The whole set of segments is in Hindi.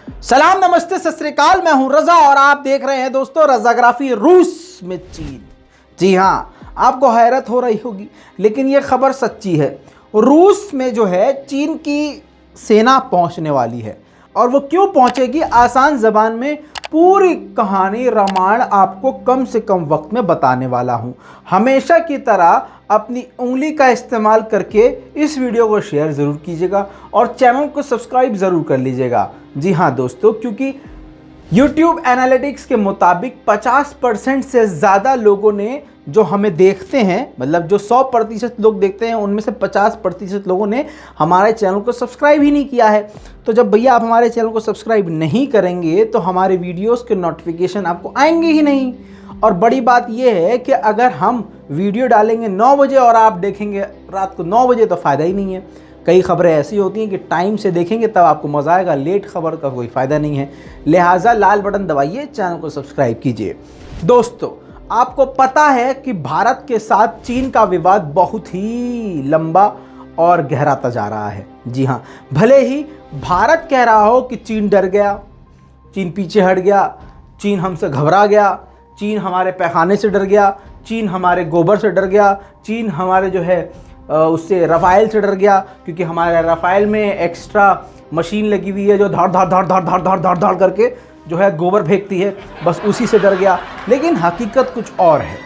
सलाम नमस्ते सत श्री अकाल, मैं हूं रजा और आप देख रहे हैं दोस्तों रजाग्राफी। रूस में चीन। जी हां, आपको हैरत हो रही होगी लेकिन यह खबर सच्ची है। रूस में जो है चीन की सेना पहुंचने वाली है और वो क्यों पहुंचेगी, आसान जबान में पूरी कहानी रामायण आपको कम से कम वक्त में बताने वाला हूं। हमेशा की तरह अपनी उंगली का इस्तेमाल करके इस वीडियो को शेयर ज़रूर कीजिएगा और चैनल को सब्सक्राइब ज़रूर कर लीजिएगा। जी हाँ दोस्तों, क्योंकि YouTube एनालिटिक्स के मुताबिक 50% से ज़्यादा लोगों ने जो हमें देखते हैं, मतलब जो 100% लोग देखते हैं उनमें से 50% लोगों ने हमारे चैनल को सब्सक्राइब ही नहीं किया है। तो जब भैया आप हमारे चैनल को सब्सक्राइब नहीं करेंगे तो हमारे वीडियोस के नोटिफिकेशन आपको आएंगे ही नहीं। और बड़ी बात यह है कि अगर हम वीडियो डालेंगे 9 बजे और आप देखेंगे रात को 9 बजे तो फ़ायदा ही नहीं है। कई खबरें ऐसी होती हैं कि टाइम से देखेंगे तब आपको मज़ा आएगा, लेट खबर का कोई फ़ायदा नहीं है। लिहाजा लाल बटन दबाइए, चैनल को सब्सक्राइब कीजिए। दोस्तों, आपको पता है कि भारत के साथ चीन का विवाद बहुत ही लंबा और गहराता जा रहा है। जी हाँ, भले ही भारत कह रहा हो कि चीन डर गया, चीन पीछे हट गया, चीन हमसे घबरा गया, चीन हमारे पैखाने से डर गया, चीन हमारे गोबर से डर गया, चीन हमारे जो है उससे रफ़ाइल से डर गया, क्योंकि हमारे रफ़ाइल में एक्स्ट्रा मशीन लगी हुई है जो धाड़ धाड़ धाड़ धाड़ धाड़ धाड़ धाड़ धाड़ करके जो है गोबर फेंकती है, बस उसी से डर गया। लेकिन हकीकत कुछ और है।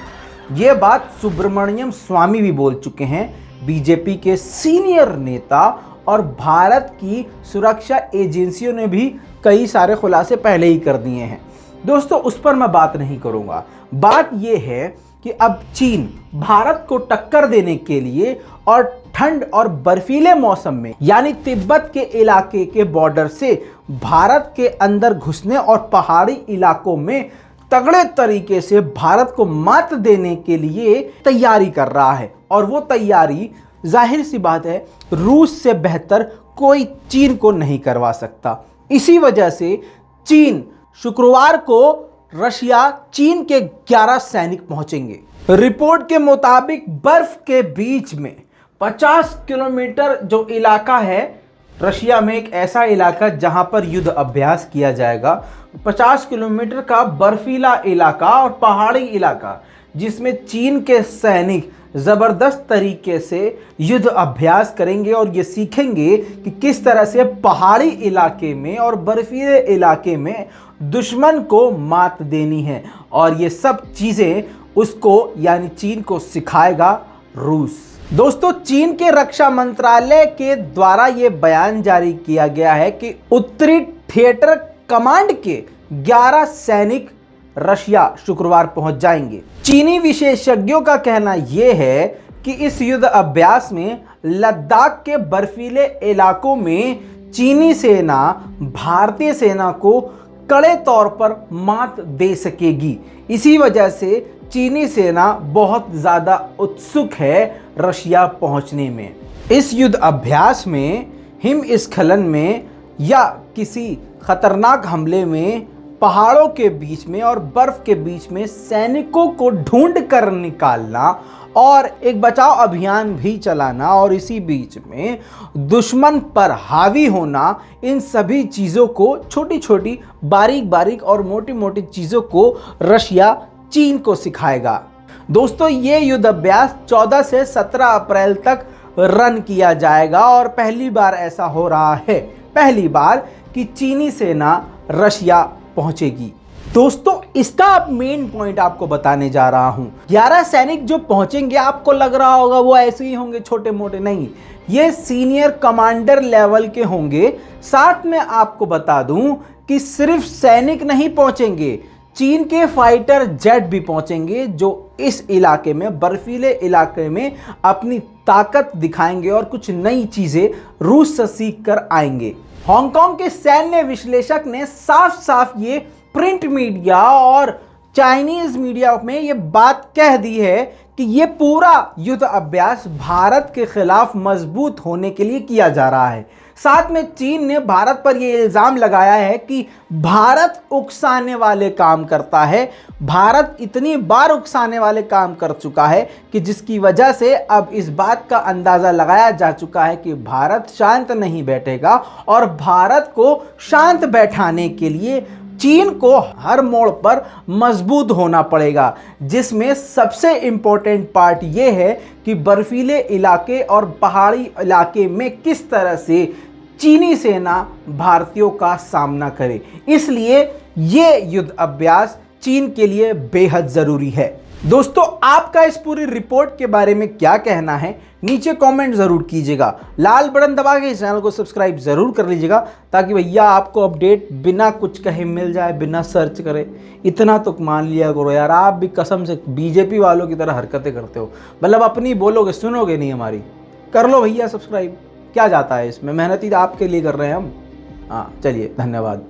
ये बात सुब्रमण्यम स्वामी भी बोल चुके हैं, बीजेपी के सीनियर नेता, और भारत की सुरक्षा एजेंसियों ने भी कई सारे खुलासे पहले ही कर दिए हैं। दोस्तों, उस पर मैं बात नहीं करूंगा। बात यह है कि अब चीन भारत को टक्कर देने के लिए और ठंड और बर्फीले मौसम में यानी तिब्बत के इलाके के बॉर्डर से भारत के अंदर घुसने और पहाड़ी इलाकों में तगड़े तरीके से भारत को मात देने के लिए तैयारी कर रहा है। और वो तैयारी जाहिर सी बात है रूस से बेहतर कोई चीन को नहीं करवा सकता। इसी वजह से चीन शुक्रवार को रशिया चीन के 11 सैनिक पहुंचेंगे। रिपोर्ट के मुताबिक बर्फ के बीच में 50 किलोमीटर जो इलाका है, रशिया में एक ऐसा इलाका जहां पर युद्ध अभ्यास किया जाएगा। 50 किलोमीटर का बर्फीला इलाका और पहाड़ी इलाका जिसमें चीन के सैनिक ज़बरदस्त तरीके से युद्ध अभ्यास करेंगे और ये सीखेंगे कि किस तरह से पहाड़ी इलाके में और बर्फीले इलाके में दुश्मन को मात देनी है। और ये सब चीज़ें उसको यानी चीन को सिखाएगा रूस। दोस्तों, चीन के रक्षा मंत्रालय के द्वारा ये बयान जारी किया गया है कि उत्तरी थिएटर कमांड के 11 सैनिक रशिया शुक्रवार पहुंच जाएंगे। चीनी विशेषज्ञों का कहना यह है कि इस युद्ध अभ्यास में लद्दाख के बर्फीले इलाकों में चीनी सेना भारतीय सेना को कड़े तौर पर मात दे सकेगी। इसी वजह से चीनी सेना बहुत ज़्यादा उत्सुक है रशिया पहुंचने में। इस युद्ध अभ्यास में हिमस्खलन में या किसी खतरनाक हमले में पहाड़ों के बीच में और बर्फ के बीच में सैनिकों को ढूंढ कर निकालना और एक बचाव अभियान भी चलाना और इसी बीच में दुश्मन पर हावी होना, इन सभी चीज़ों को, छोटी छोटी बारीक बारीक और मोटी मोटी चीज़ों को रशिया चीन को सिखाएगा। दोस्तों, ये युद्ध अभ्यास 14 से 17 अप्रैल तक रन किया जाएगा और पहली बार ऐसा हो रहा है, पहली बार कि चीनी सेना रशिया पहुंचेगी। दोस्तों, इसका अब मेन पॉइंट आपको बताने जा रहा हूं। 11 सैनिक जो पहुंचेंगे, आपको लग रहा होगा वो ऐसे ही होंगे छोटे मोटे, नहीं, ये सीनियर कमांडर लेवल के होंगे। साथ में आपको बता दूं कि सिर्फ सैनिक नहीं पहुंचेंगे, चीन के फाइटर जेट भी पहुंचेंगे जो इस इलाके में, बर्फीले इलाके में अपनी ताकत दिखाएंगे और कुछ नई चीजें रूस से सीख कर आएंगे। हांगकांग के सैन्य विश्लेषक ने साफ साफ ये प्रिंट मीडिया और चाइनीज मीडिया में ये बात कह दी है कि ये पूरा युद्ध अभ्यास भारत के खिलाफ मजबूत होने के लिए किया जा रहा है। साथ में चीन ने भारत पर यह इल्जाम लगाया है कि भारत उकसाने वाले काम करता है। भारत इतनी बार उकसाने वाले काम कर चुका है कि जिसकी वजह से अब इस बात का अंदाजा लगाया जा चुका है कि भारत शांत नहीं बैठेगा और भारत को शांत बैठाने के लिए चीन को हर मोड़ पर मजबूत होना पड़ेगा, जिसमें सबसे इंपॉर्टेंट पार्ट ये है कि बर्फीले इलाके और पहाड़ी इलाके में किस तरह से चीनी सेना भारतीयों का सामना करे। इसलिए ये युद्ध अभ्यास चीन के लिए बेहद ज़रूरी है। दोस्तों, आपका इस पूरी रिपोर्ट के बारे में क्या कहना है नीचे कमेंट ज़रूर कीजिएगा। लाल बटन दबा के इस चैनल को सब्सक्राइब ज़रूर कर लीजिएगा ताकि भैया आपको अपडेट बिना कुछ कहे मिल जाए, बिना सर्च करे। इतना तो मान लिया करो यार, आप भी कसम से बीजेपी वालों की तरह हरकतें करते हो, मतलब अपनी बोलोगे सुनोगे नहीं हमारी। कर लो भैया सब्सक्राइब, क्या जाता है इसमें, मेहनत ही आपके लिए कर रहे हैं हम। हाँ चलिए, धन्यवाद।